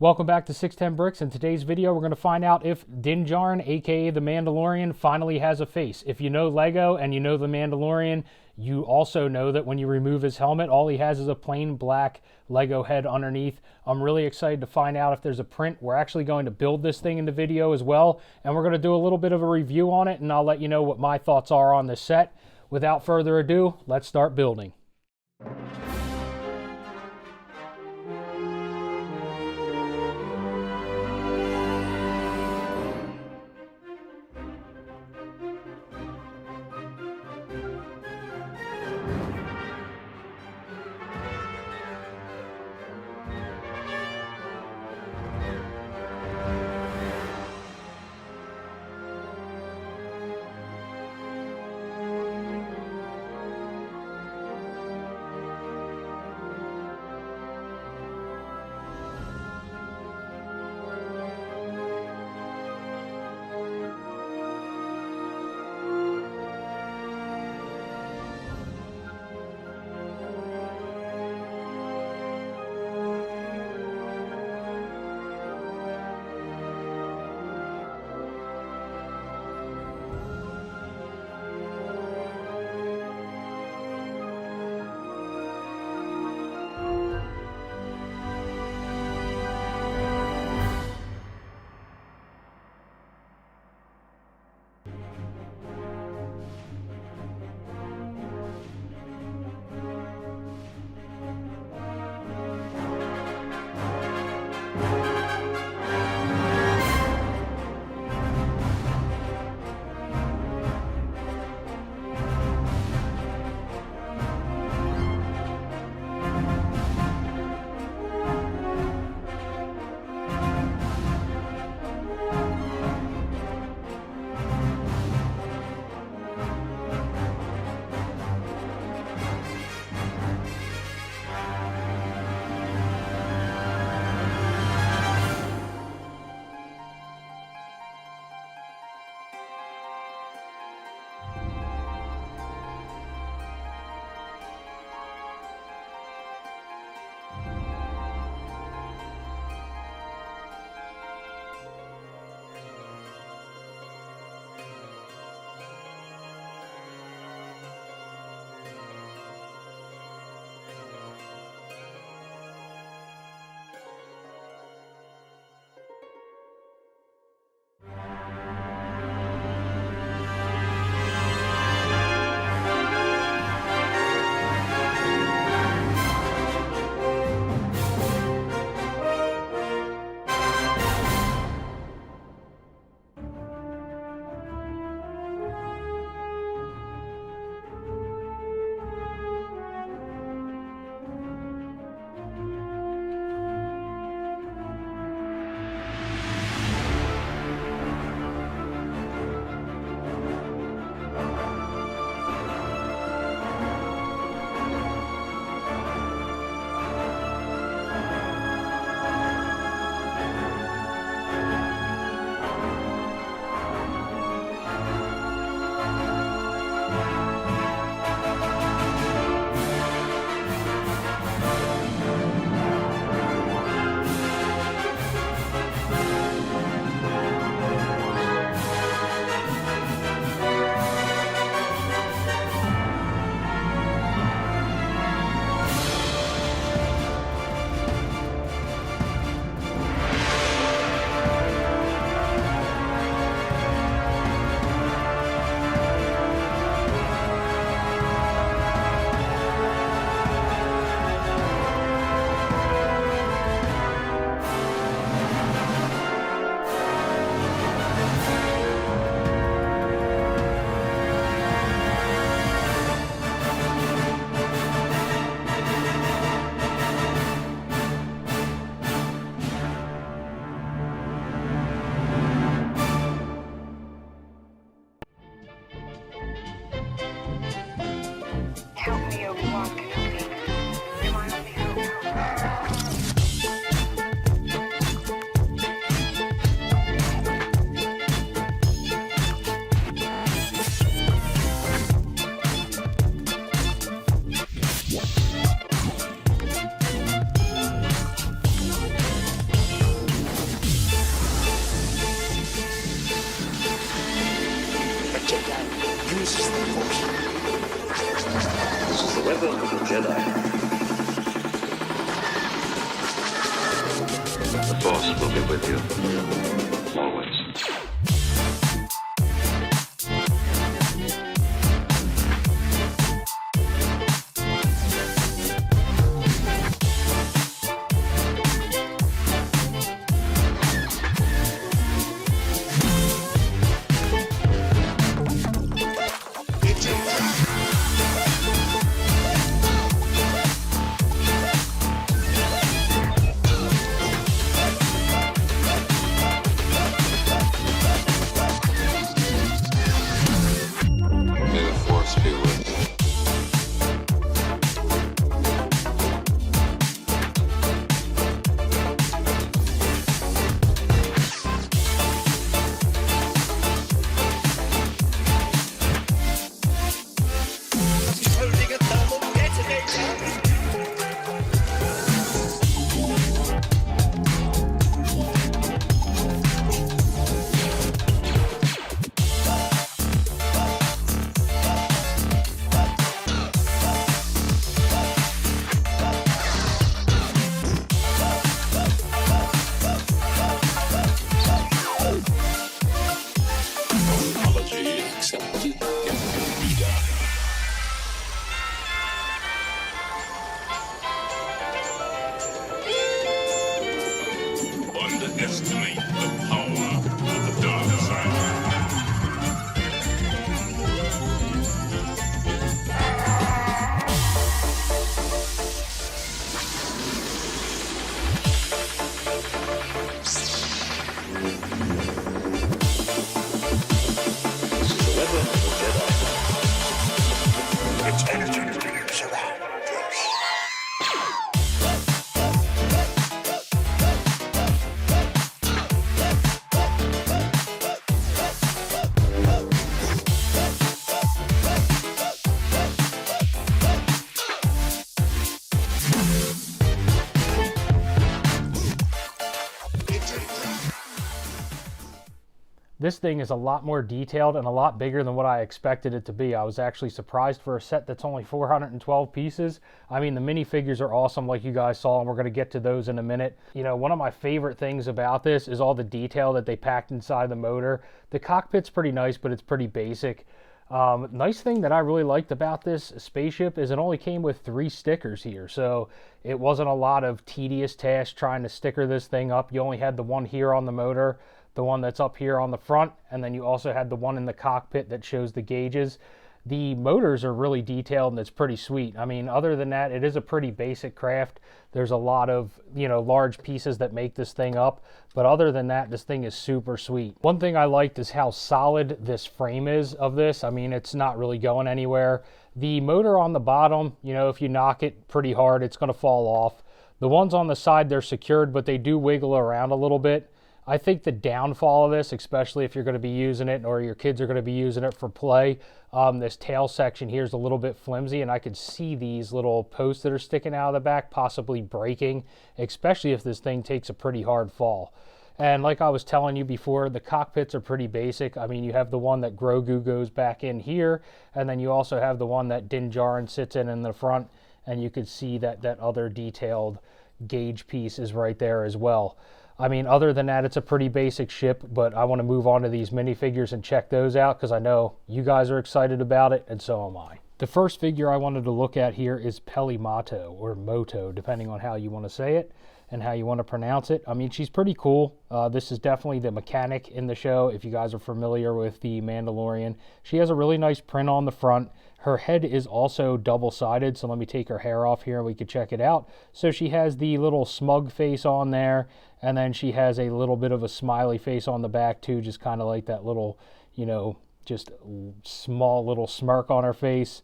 Welcome back to 610 Bricks. In today's video, we're going to find out if Din Djarin, aka the Mandalorian, finally has a face. If you know Lego and you know the Mandalorian, you also know that when you remove his helmet, all he has is a plain black Lego head underneath. I'm really excited to find out if there's a print. We're actually going to build this thing in the video as well, and we're going to do a little bit of a review on it, and I'll let you know what my thoughts are on this set. Without further ado, let's start building. clever little Jedi. The Force will be with you, always. Underestimate the power of the dark side. Clever little Jedi. Its energy surround us. This thing is a lot more detailed and a lot bigger than what I expected it to be. I was actually surprised for a set that's only 412 pieces. I mean, the minifigures are awesome like you guys saw, and we're going to get to those in a minute. You know, one of my favorite things about this is all the detail that they packed inside the motor. The cockpit's pretty nice, but it's pretty basic. Nice thing that I really liked about this spaceship is it only came with 3 stickers here, so it wasn't a lot of tedious tasks trying to sticker this thing up. You only had the one here on the motor, the one that's up here on the front, and then you also had the one in the cockpit that shows the gauges. The motors are really detailed and it's pretty sweet. I mean, other than that, it is a pretty basic craft. There's a lot of, you know, large pieces that make this thing up, but other than that, this thing is super sweet. One thing I liked is how solid this frame is of this. I mean, it's not really going anywhere. The motor on the bottom, you know, if you knock it pretty hard, it's going to fall off. The ones on the side, they're secured, but they do wiggle around a little bit. I think the downfall of this, especially if you're going to be using it or your kids are going to be using it for play, this tail section here is a little bit flimsy, and I could see these little posts that are sticking out of the back possibly breaking, especially if this thing takes a pretty hard fall. And like I was telling you before, the cockpits are pretty basic. I mean, you have the one that Grogu goes back in here, and then you also have the one that Din Djarin sits in the front, and you could see that other detailed gauge piece is right there as well. I mean, other than that, it's a pretty basic ship, but I want to move on to these minifigures and check those out because I know you guys are excited about it, and so am I. The first figure I wanted to look at here is Pelimato, or Moto, depending on how you want to say it and how you want to pronounce it. I mean, she's pretty cool. This is definitely the mechanic in the show, if you guys are familiar with the Mandalorian. She has a really nice print on the front. Her head is also double-sided, so let me take her hair off here and we can check it out. So she has the little smug face on there, and then she has a little bit of a smiley face on the back too, just kind of like that little, you know, just small little smirk on her face.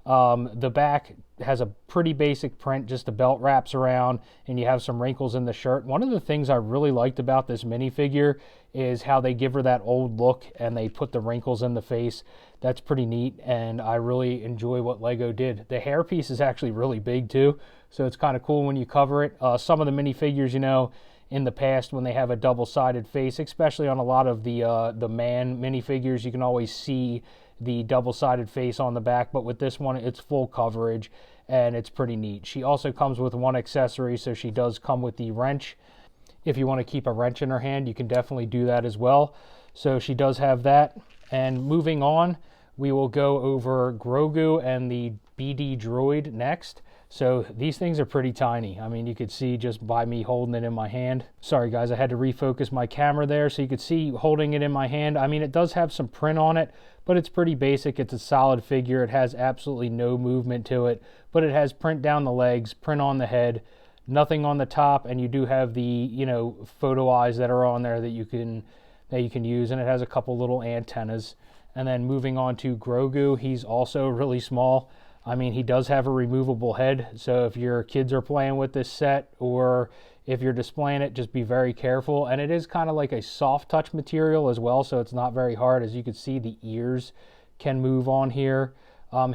The back has a pretty basic print, just the belt wraps around, and you have some wrinkles in the shirt. One of the things I really liked about this minifigure is how they give her that old look and they put the wrinkles in the face. That's pretty neat, and I really enjoy what Lego did. The hairpiece is actually really big too, so it's kind of cool when you cover it. Some of the minifigures, you know, in the past when they have a double-sided face, especially on a lot of the man minifigures, you can always see the double-sided face on the back, but with this one, it's full coverage, and it's pretty neat. She also comes with one accessory, so she does come with the wrench. If you want to keep a wrench in her hand, you can definitely do that as well. So she does have that. And moving on, we will go over Grogu and the BD droid next. So these things are pretty tiny. I mean, you could see just by me holding it in my hand. Sorry guys, I had to refocus my camera there so you could see holding it in my hand. I mean, it does have some print on it, but it's pretty basic. It's a solid figure. It has absolutely no movement to it, but it has print down the legs, print on the head, nothing on the top, and you do have the, you know, photo eyes that are on there that you can use, and it has a couple little antennas. And then moving on to Grogu, he's also really small. I mean, he does have a removable head, so if your kids are playing with this set or if you're displaying it, just be very careful. And it is kind of like a soft touch material as well, so it's not very hard. As you can see, the ears can move on here.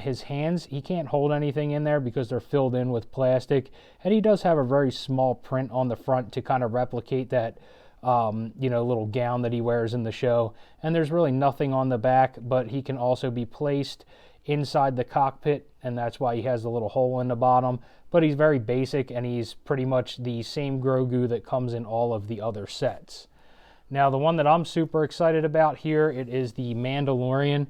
His hands, he can't hold anything in there because they're filled in with plastic. And he does have a very small print on the front to kind of replicate that you know, little gown that he wears in the show. And there's really nothing on the back, but he can also be placed inside the cockpit, and that's why he has the little hole in the bottom. But he's very basic, and he's pretty much the same Grogu that comes in all of the other sets. Now, the one that I'm super excited about here, it is the Mandalorian,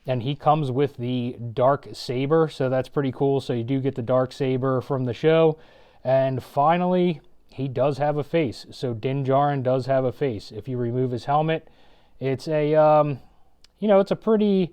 and he comes with the dark saber, so that's pretty cool. So you do get the dark saber from the show. And finally, he does have a face. So Din Djarin does have a face. If you remove his helmet, it's a you know, it's a pretty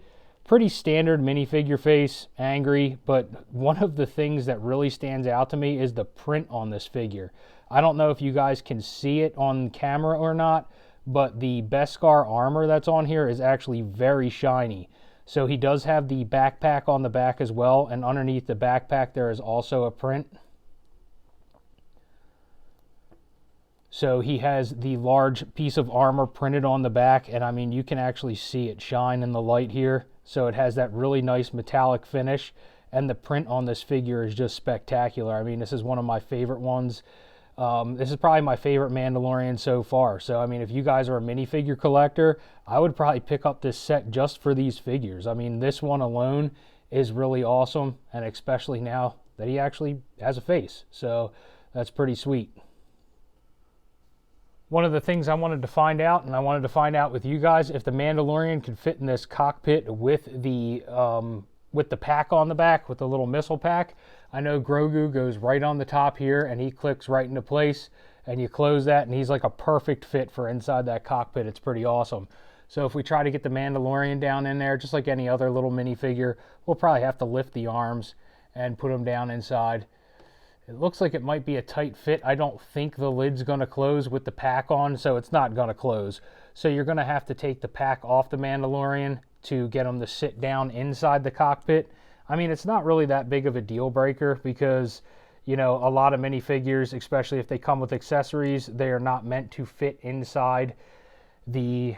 standard minifigure face, angry. But one of the things that really stands out to me is the print on this figure. I don't know if you guys can see it on camera or not, but the Beskar armor that's on here is actually very shiny. So he does have the backpack on the back as well, and underneath the backpack there is also a print. So he has the large piece of armor printed on the back, and I mean, you can actually see it shine in the light here. So it has that really nice metallic finish, and the print on this figure is just spectacular. I mean, this is one of my favorite ones. This is probably my favorite Mandalorian so far. So, I mean, if you guys are a minifigure collector, I would probably pick up this set just for these figures. I mean, this one alone is really awesome, and especially now that he actually has a face. So that's pretty sweet. One of the things I wanted to find out, and I wanted to find out with you guys, if the Mandalorian could fit in this cockpit with the pack on the back, with the little missile pack. I know Grogu goes right on the top here, and he clicks right into place, and you close that, and he's like a perfect fit for inside that cockpit. It's pretty awesome. So if we try to get the Mandalorian down in there, just like any other little minifigure, we'll probably have to lift the arms and put them down inside. It looks like it might be a tight fit. I don't think the lid's going to close with the pack on, so it's not going to close. So you're going to have to take the pack off the Mandalorian to get him to sit down inside the cockpit. I mean, it's not really that big of a deal breaker because, you know, a lot of minifigures, especially if they come with accessories, they are not meant to fit inside the,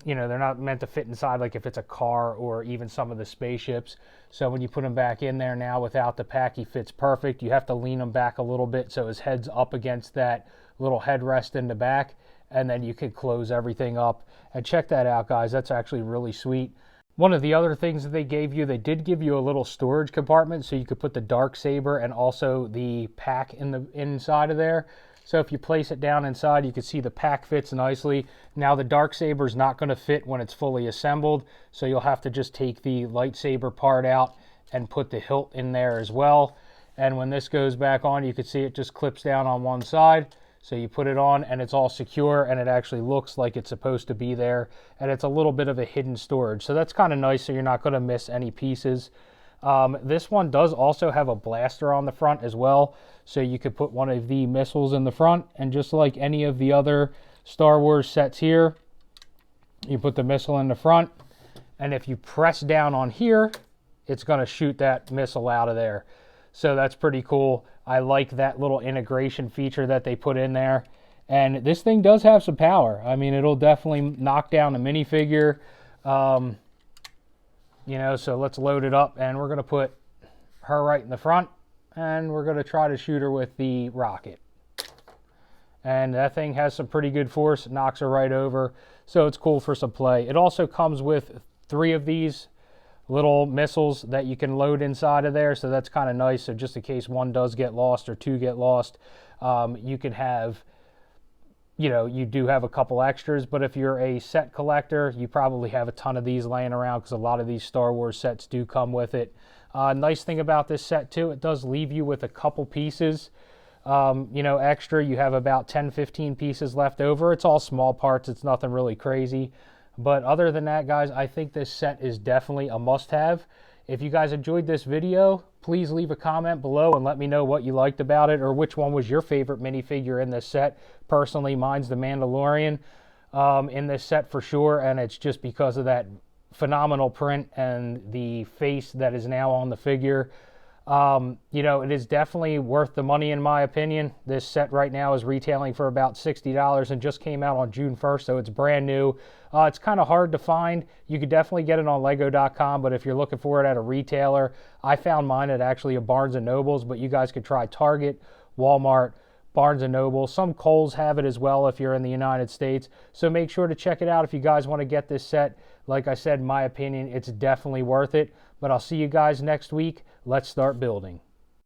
you know, they're not meant to fit inside like if it's a car or even some of the spaceships. So when you put him back in there now without the pack, he fits perfect. You have to lean him back a little bit so his head's up against that little headrest in the back, and then you can close everything up. And check that out, guys. That's actually really sweet. One of the other things that they gave you, they did give you a little storage compartment so you could put the darksaber and also the pack in the inside of there. So if you place it down inside, you can see the pack fits nicely. Now the darksaber is not going to fit when it's fully assembled, so you'll have to just take the lightsaber part out and put the hilt in there as well. And when this goes back on, you can see it just clips down on one side. So you put it on and it's all secure, and it actually looks like it's supposed to be there. And it's a little bit of a hidden storage. So that's kind of nice, so you're not going to miss any pieces. This one does also have a blaster on the front as well. So you could put one of the missiles in the front, and just like any of the other Star Wars sets here, you put the missile in the front, and if you press down on here, it's going to shoot that missile out of there. So that's pretty cool. I like that little integration feature that they put in there. And this thing does have some power. I mean, it'll definitely knock down a minifigure. You know, so let's load it up, and we're going to put her right in the front, and we're going to try to shoot her with the rocket. And that thing has some pretty good force. It knocks her right over. So it's cool for some play. It also comes with 3 of these little missiles that you can load inside of there, so that's kind of nice. So just in case one does get lost or two get lost, you can have, you do have a couple extras. But if you're a set collector, you probably have a ton of these laying around, because a lot of these Star Wars sets do come with it. Nice thing about this set too, it does leave you with a couple pieces, extra. You have about 10-15 pieces left over. It's all small parts, it's nothing really crazy. But other than that, guys, I think this set is definitely a must-have. If you guys enjoyed this video, please leave a comment below and let me know what you liked about it, or which one was your favorite minifigure in this set. Personally, mine's the Mandalorian in this set for sure, and it's just because of that phenomenal print and the face that is now on the figure. It is definitely worth the money in my opinion. This set right now is retailing for about $60 and just came out on June 1st, so it's brand new. It's kind of hard to find. You could definitely get it on Lego.com, but if you're looking for it at a retailer, I found mine at actually a Barnes & Noble's, but you guys could try Target, Walmart, Barnes & Noble. Some Kohl's have it as well if you're in the United States. So make sure to check it out if you guys want to get this set. Like I said, in my opinion, it's definitely worth it. But I'll see you guys next week. Let's start building.